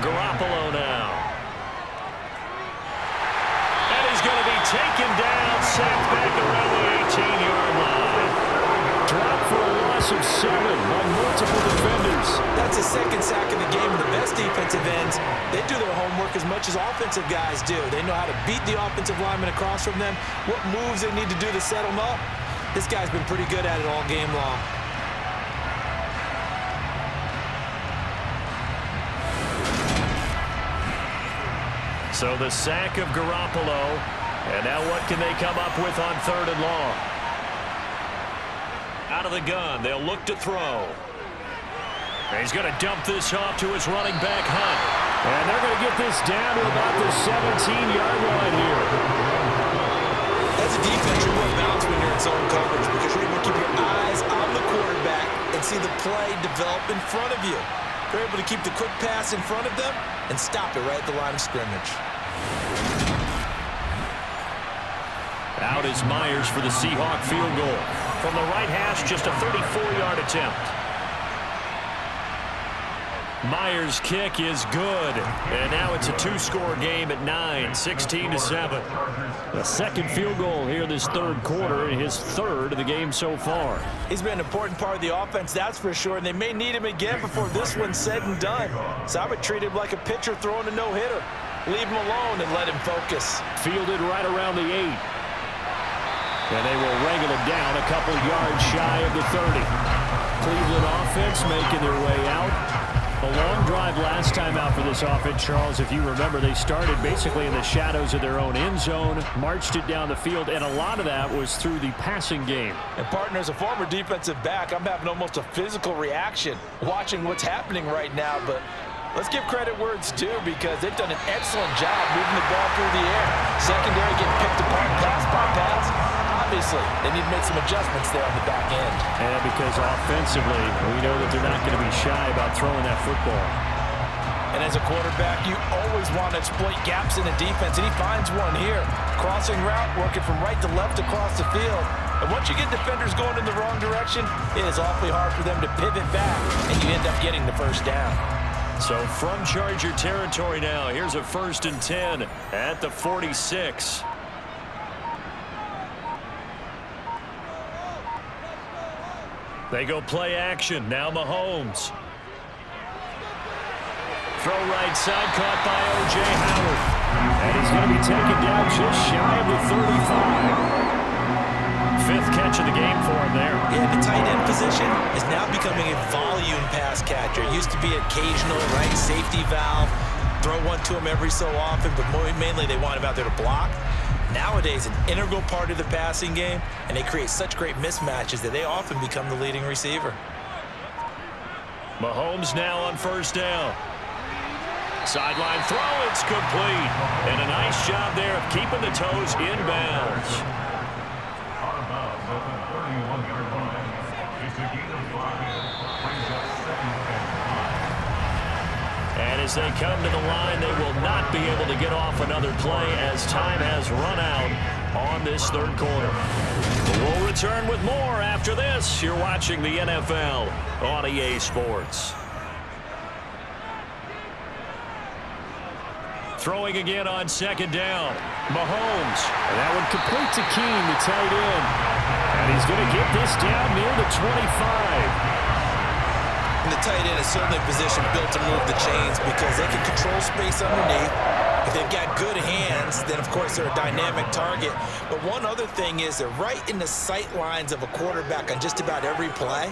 8. Garoppolo now. And he's going to be taken down, sacked back around the 18-yard line. Dropped for a loss of 7 on multiple defenders. That's his 2nd sack of the game, and the best defensive ends, they do their homework as much as offensive guys do. They know how to beat the offensive lineman across from them, what moves they need to do to set them up. This guy's been pretty good at it all game long. So the sack of Garoppolo, and now what can they come up with on 3rd and long? Out of the gun, they'll look to throw. And he's going to dump this off to his running back, Hunt. And they're going to get this down to about the 17-yard line here. As a defense, you're more balanced when you're in zone coverage because you're able to keep your eyes on the quarterback and see the play develop in front of you. You're able to keep the quick pass in front of them and stop it right at the line of scrimmage. Out is Myers for the Seahawk field goal. From the right hash, just a 34-yard attempt. Myers' kick is good. And now it's a 2-score game at 9, 16-7. The 2nd field goal here this 3rd quarter, and his 3rd of the game so far. He's been an important part of the offense, that's for sure, and they may need him again before this one's said and done. So I would treat him like a pitcher throwing a no-hitter. Leave him alone and let him focus. Fielded right around the 8. And they will wrangle him down a couple yards shy of the 30. Cleveland offense making their way out. A long drive last time out for this offense, Charles. If you remember, they started basically in the shadows of their own end zone, marched it down the field, and a lot of that was through the passing game. And partner, as a former defensive back, I'm having almost a physical reaction watching what's happening right now, but let's give credit where it's due because they've done an excellent job moving the ball through the air. Secondary getting picked apart pass by pass. Obviously, they need to make some adjustments there on the back end. And because offensively, we know that they're not going to be shy about throwing that football. And And as a quarterback, you always want to exploit gaps in the defense, and he finds one here. Crossing route, working from right to left across the field. And once you get defenders going in the wrong direction, it is awfully hard for them to pivot back, and you end up getting the first down. So from Charger territory now, here's a 1st and 10 at the 46. They go play action. Now Mahomes. Throw right side, caught by O.J. Howard. And he's going to be taken down just shy of the 35. 5th catch of the game for him there. Yeah, the tight end position is now becoming a volume pass catcher. It used to be occasional, right, safety valve, throw one to him every so often, but mainly they want him out there to block. Nowadays, an integral part of the passing game, and they create such great mismatches that they often become the leading receiver. Mahomes now on 1st down. Sideline throw, it's complete. And a nice job there of keeping the toes in bounds. And as they come to the line, they will not be able to get off another play as time has run out on this 3rd quarter. We'll return with more after this. You're watching the NFL on EA Sports. Throwing again on 2nd down. Mahomes. And that one complete to Keene, the tight end. And he's going to get this down near the 25. And the tight end is certainly a position built to move the chains because they can control space underneath. If they've got good hands, then of course they're a dynamic target. But one other thing is they're right in the sight lines of a quarterback on just about every play.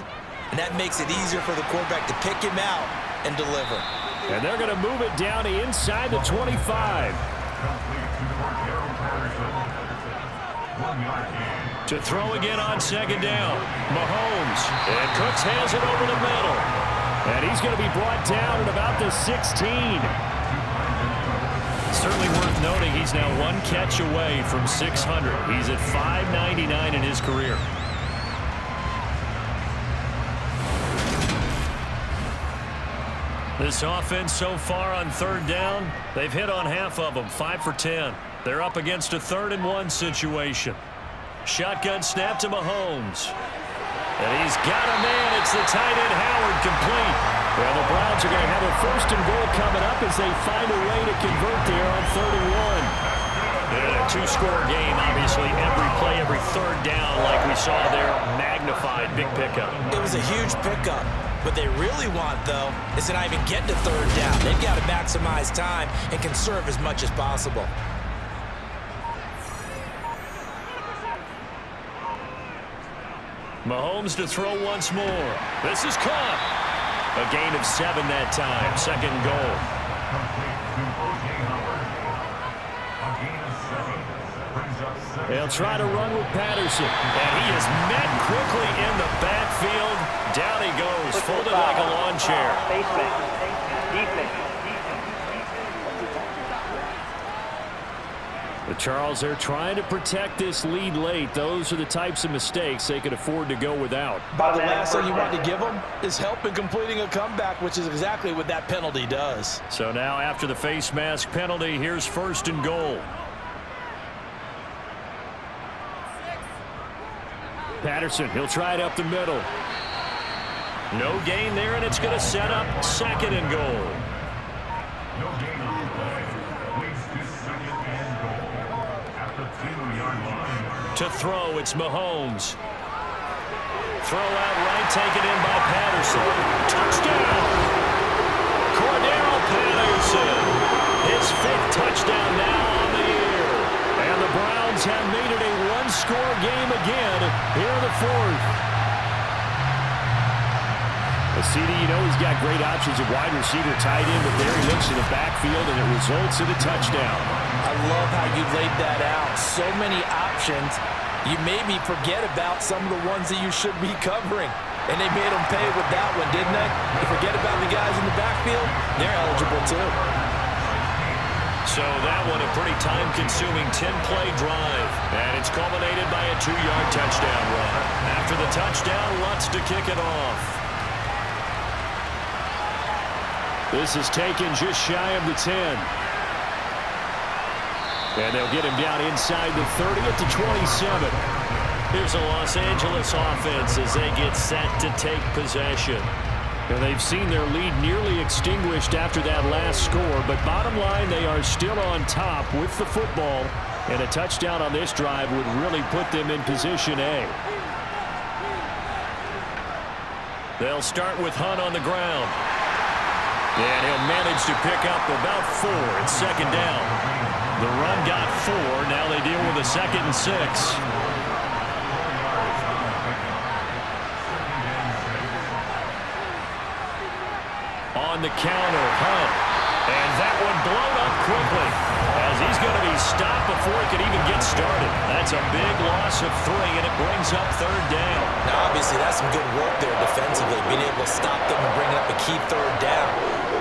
And that makes it easier for the quarterback to pick him out and deliver. And they're going to move it down to inside the 25. To throw again on 2nd down. Mahomes. And Cooks has it over the middle. And he's going to be brought down at about the 16. Certainly worth noting he's now 1 catch away from 600. He's at 599 in his career. This offense so far on 3rd down, they've hit on half of them, 5 for 10. They're up against a 3rd and 1 situation. Shotgun snap to Mahomes. And he's got a man. It's the tight end Howard complete. Well, the Browns are going to have a 1st and goal coming up as they find a way to convert there on 3rd and 1. And a 2-score game, obviously, every play, every 3rd down like we saw there, magnified, big pickup. It was a huge pickup. What they really want, though, is to not even get to 3rd down. They've got to maximize time and conserve as much as possible. Mahomes to throw once more. This is caught. A gain of 7 that time. 2nd goal. They'll try to run with Patterson. And he is met quickly in the backfield. Down he goes, folded like a lawn chair. But Charles, they're trying to protect this lead late. Those are the types of mistakes they could afford to go without. But the last thing you want to give them is help in completing a comeback, which is exactly what that penalty does. So now after the face mask penalty, here's 1st and goal. Patterson, he'll try it up the middle. No gain there, and it's going to set up 2nd and goal. No gain on the play. Leads to 2nd and goal at the 2-yard line. To throw, it's Mahomes. Throw out right, taken in by Patterson. Touchdown! Cordero Patterson. His 5th touchdown now on the year. And the Browns have made it a 1-score game again here in the 4th. CD, you know he's got great options at wide receiver, tight end, but there he looks in the backfield, and it results in a touchdown. I love how you laid that out. So many options. You maybe forget about some of the ones that you should be covering. And they made them pay with that one, didn't they? You forget about the guys in the backfield, they're eligible too. So that one a pretty time-consuming 10-play drive. And it's culminated by a 2-yard touchdown run. After the touchdown, Lutz to kick it off. This is taken just shy of the 10. And they'll get him down inside the 30 at the 27. Here's a Los Angeles offense as they get set to take possession. And they've seen their lead nearly extinguished after that last score, but bottom line, they are still on top with the football, and a touchdown on this drive would really put them in position A. They'll start with Hunt on the ground. And he'll manage to pick up about 4. It's second down. The run got 4. Now they deal with a 2nd and 6. On the counter, Hunt. And that one blown up quickly as he's going to be stopped before he can even get started. That's a big loss of 3, and it brings up 3rd down. Now, obviously, that's some good work there defensively, being able to stop them and bring up a key 3rd down.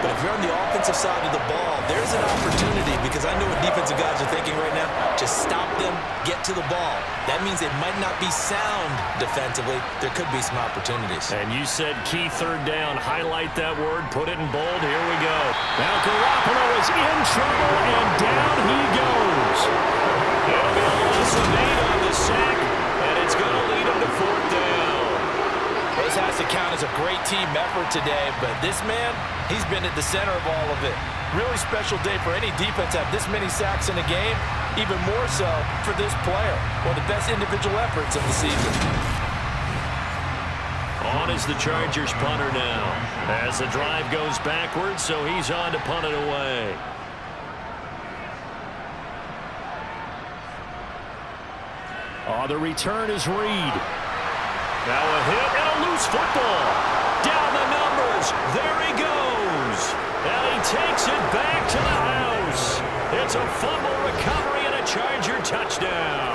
But if you're on the offensive side of the ball, there's an opportunity, because I know what defensive guys are thinking right now. Just stop them, get to the ball. That means they might not be sound defensively. There could be some opportunities. And you said key 3rd down. Highlight that word. Put it in bold. Here we go. Now Garoppolo is in trouble, and down he goes. It'll be a loss of 8 on the sack, and it's going to lead him to 4th down. This has to count as a great team effort today, but this man, he's been at the center of all of it. Really special day for any defense to have this many sacks in a game, even more so for this player. One of the best individual efforts of the season. On is the Chargers punter now, as the drive goes backwards, so he's on to punt it away. Oh, the return is Reed. Now a hit and a loose football. Down the numbers. There he goes. And he takes it back to the house. It's a fumble recovery and a Charger touchdown.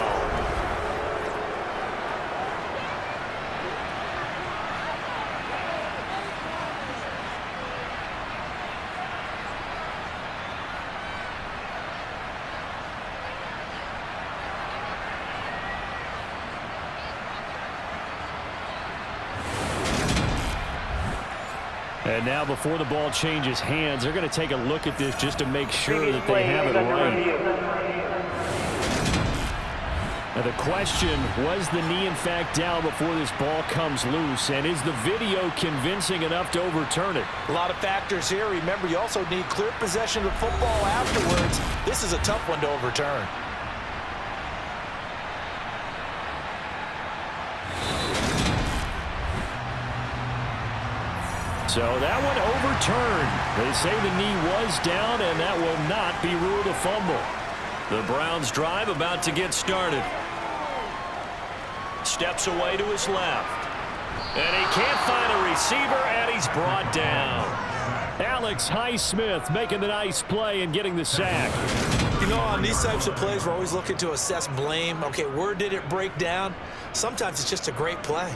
And now before the ball changes hands, they're going to take a look at this just to make sure that they have it right. Now the question, was the knee in fact down before this ball comes loose? And is the video convincing enough to overturn it? A lot of factors here. Remember, you also need clear possession of the football afterwards. This is a tough one to overturn. So that one overturned. They say the knee was down, and that will not be ruled a fumble. The Browns drive about to get started. Steps away to his left. And he can't find a receiver, and he's brought down. Alex Highsmith making the nice play and getting the sack. You know, on these types of plays, we're always looking to assess blame. Okay, where did it break down? Sometimes it's just a great play.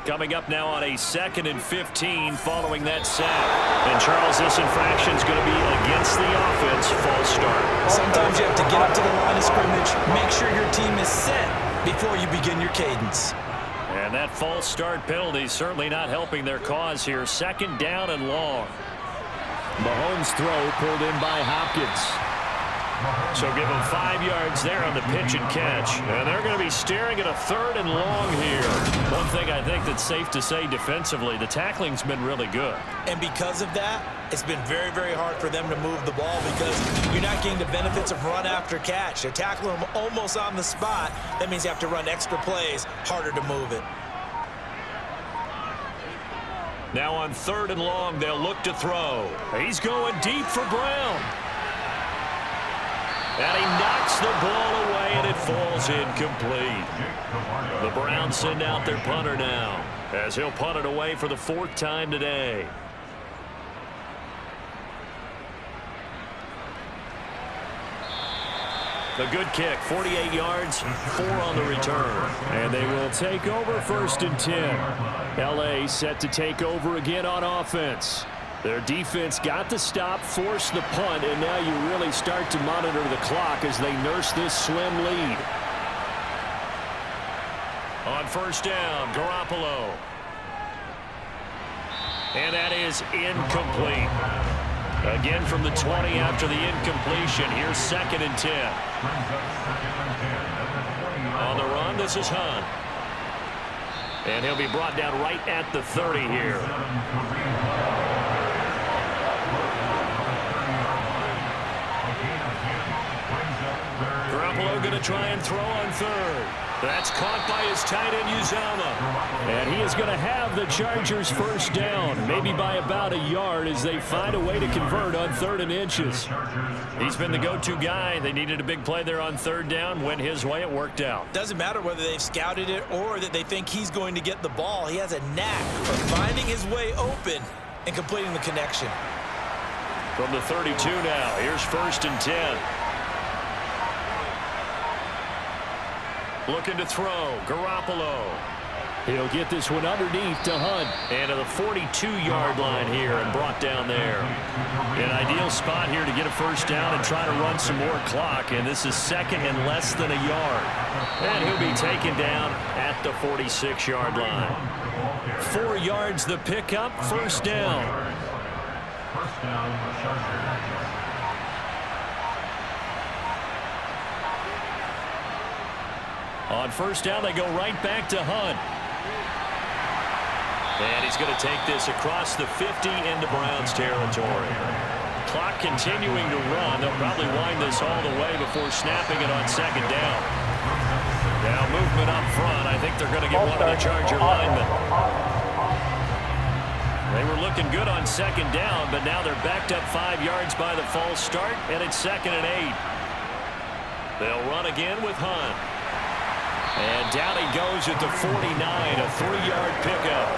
Coming up now on a 2nd and 15 following that sack. And Charles, this infraction is going to be against the offense. False start. Sometimes you have to get up to the line of scrimmage, make sure your team is set before you begin your cadence. And that false start penalty is certainly not helping their cause here. 2nd down and long. Mahomes' throw pulled in by Hopkins. So give them 5 yards there on the pitch and catch. And they're going to be staring at a 3rd and long here. One thing I think that's safe to say defensively, the tackling's been really good. And because of that, it's been very, very hard for them to move the ball because you're not getting the benefits of run after catch. They're tackling them almost on the spot. That means you have to run extra plays, harder to move it. Now on 3rd and long, they'll look to throw. He's going deep for Brown. And he knocks the ball away, and it falls incomplete. The Browns send out their punter now, as he'll punt it away for the 4th time today. The good kick, 48 yards, 4 on the return. And they will take over 1st and 10. L.A. set to take over again on offense. Their defense got the stop, forced the punt, and now you really start to monitor the clock as they nurse this slim lead. On first down, Garoppolo. And that is incomplete. Again from the 20 after the incompletion. Here's 2nd and 10. On the run, this is Hunt. And he'll be brought down right at the 30 here. Garoppolo going to try and throw on 3rd. That's caught by his tight end, Uzama. And he is going to have the Chargers first down, maybe by about a yard as they find a way to convert on 3rd and inches. He's been the go-to guy. They needed a big play there on 3rd down. Went his way. It worked out. Doesn't matter whether they've scouted it or that they think he's going to get the ball. He has a knack for finding his way open and completing the connection. From the 32 now, here's 1st and 10. Looking to throw, Garoppolo. He'll get this one underneath to Hunt. And to the 42-yard line here and brought down there. An ideal spot here to get a first down and try to run some more clock. And this is 2nd and less than a yard. And he'll be taken down at the 46-yard line. 4 yards the pickup, first down. First down, Chargers. On first down, they go right back to Hunt. And he's going to take this across the 50 into Browns territory. Clock continuing to run. They'll probably wind this all the way before snapping it on 2nd down. Now movement up front. I think they're going to get one of the Charger linemen. They were looking good on 2nd down, but now they're backed up 5 yards by the false start, and it's 2nd and 8. They'll run again with Hunt. And down he goes at the 49, a 3-yard pickup.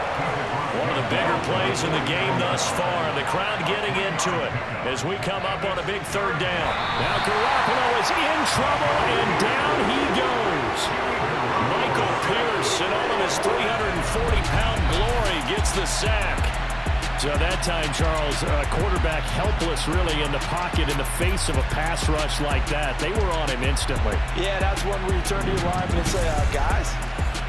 One of the bigger plays in the game thus far. The crowd getting into it as we come up on a big 3rd down. Now Garoppolo is in trouble, and down he goes. Michael Pierce, in all of his 340-pound glory, gets the sack. So that time, Charles, quarterback helpless really in the pocket in the face of a pass rush like that. They were on him instantly. Yeah, that's one where you turn to your lineman and say, guys,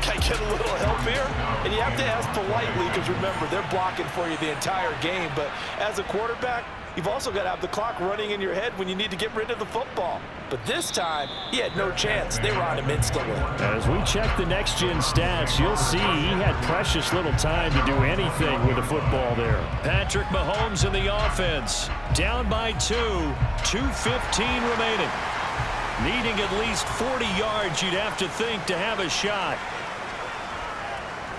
can I get a little help here? And you have to ask politely because, remember, they're blocking for you the entire game. But as a quarterback, you've also got to have the clock running in your head when you need to get rid of the football. But this time, he had no chance. They were on him instantly. As we check the next-gen stats, you'll see he had precious little time to do anything with the football there. Patrick Mahomes in the offense. Down by 2. 2:15 remaining. Needing at least 40 yards, you'd have to think, to have a shot.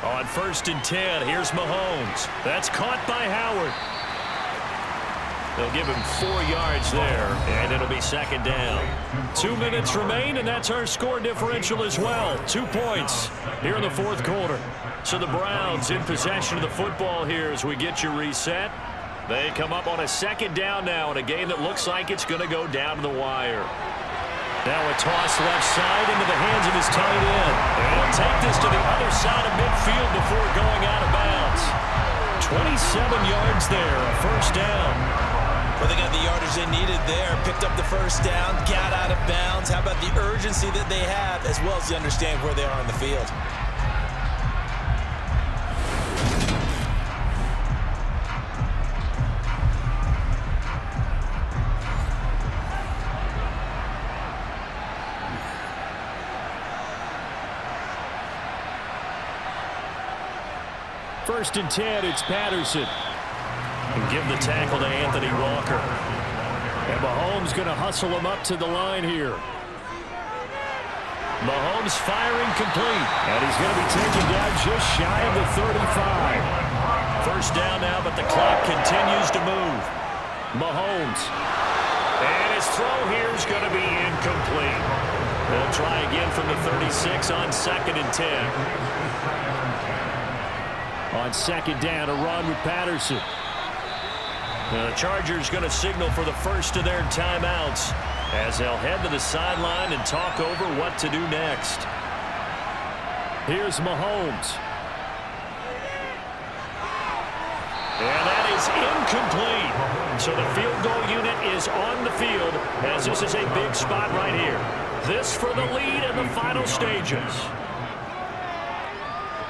On 1st and 10, here's Mahomes. That's caught by Howard. They'll give him 4 yards there, and it'll be 2nd down. 2 minutes remain, and that's our score differential as well. 2 points here in the 4th quarter. So the Browns in possession of the football here as we get you reset. They come up on a 2nd down now in a game that looks like it's going to go down to the wire. Now a toss left side into the hands of his tight end. And he'll take this to the other side of midfield before going out of bounds. 27 yards there, a first down. Well, they got the yardage they needed there, picked up the first down, got out of bounds. How about the urgency that they have, as well as they understand where they are on the field? First and 10, it's Patterson. And give the tackle to Anthony Walker. And Mahomes going to hustle him up to the line here. Mahomes firing complete. And he's going to be taken down just shy of the 35. First down now, but the clock continues to move. Mahomes. And his throw here is going to be incomplete. They'll try again from the 36 on 2nd and 10. On 2nd down, a run with Patterson. Now the Chargers going to signal for the first of their timeouts as they'll head to the sideline and talk over what to do next. Here's Mahomes. And that is is incomplete. So the field goal unit is on the field as this is a big spot right here. This for the lead in the final stages.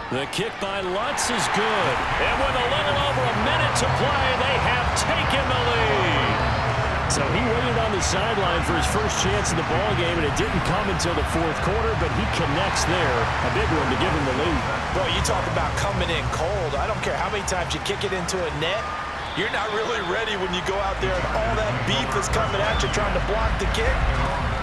The kick by Lutz is good. And with a little over a minute to play, they have taken the lead. So he waited on the sideline for his first chance in the ball game, and it didn't come until the fourth quarter, but he connects there. A big one to give him the lead. Bro, you talk about coming in cold. I don't care how many times you kick it into a net. You're not really ready when you go out there and all that beef is coming at you trying to block the kick.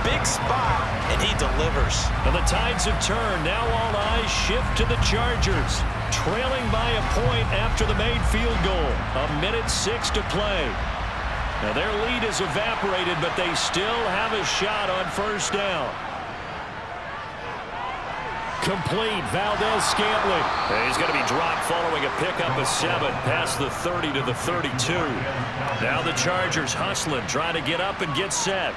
Big spot, and he delivers. And the tides have turned. Now all eyes shift to the Chargers, trailing by a point after the made field goal. 1:06 to play. Now their lead is evaporated, but they still have a shot on first down. Complete, Valdez-Scantling. He's going to be dropped following a pickup of 7 past the 30 to the 32. Now the Chargers hustling, trying to get up and get set.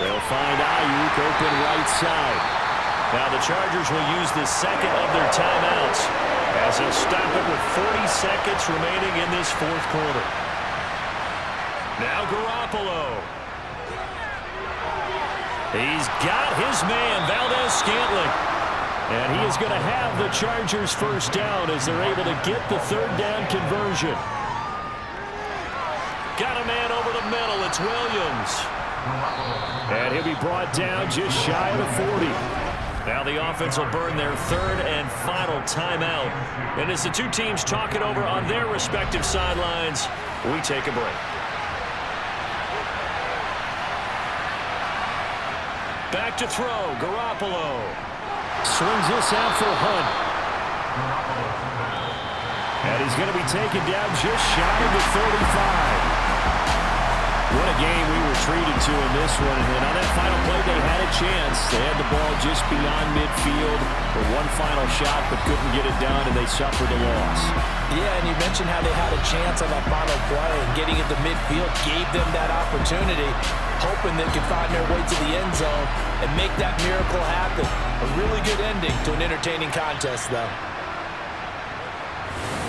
They'll find Ayuk open right side. Now the Chargers will use the second of their timeouts as they'll stop it with 40 seconds remaining in this fourth quarter. Now Garoppolo. He's got his man, Valdez-Scantling. And he is going to have the Chargers first down as they're able to get the third down conversion. Got a man over the middle. It's Williams. And he'll be brought down just shy of the 40. Now the offense will burn their third and final timeout. And as the two teams talk it over on their respective sidelines, we take a break. Back to throw, Garoppolo. Swings this out for Hunt. And he's going to be taken down just shy of the 35. What a game we were treated to in this one. And on that final play, they had a chance. They had the ball just beyond midfield for one final shot, but couldn't get it done, and they suffered a loss. Yeah, and you mentioned how they had a chance on that final play, and getting into midfield gave them that opportunity, hoping they could find their way to the end zone and make that miracle happen. A really good ending to an entertaining contest, though.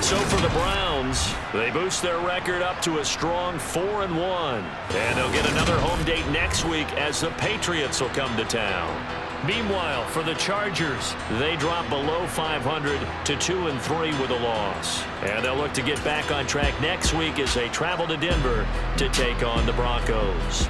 So for the Browns, they boost their record up to a strong 4-1. And they'll get another home date next week as the Patriots will come to town. Meanwhile, for the Chargers, they drop below 500 to 2-3 with a loss. And they'll look to get back on track next week as they travel to Denver to take on the Broncos.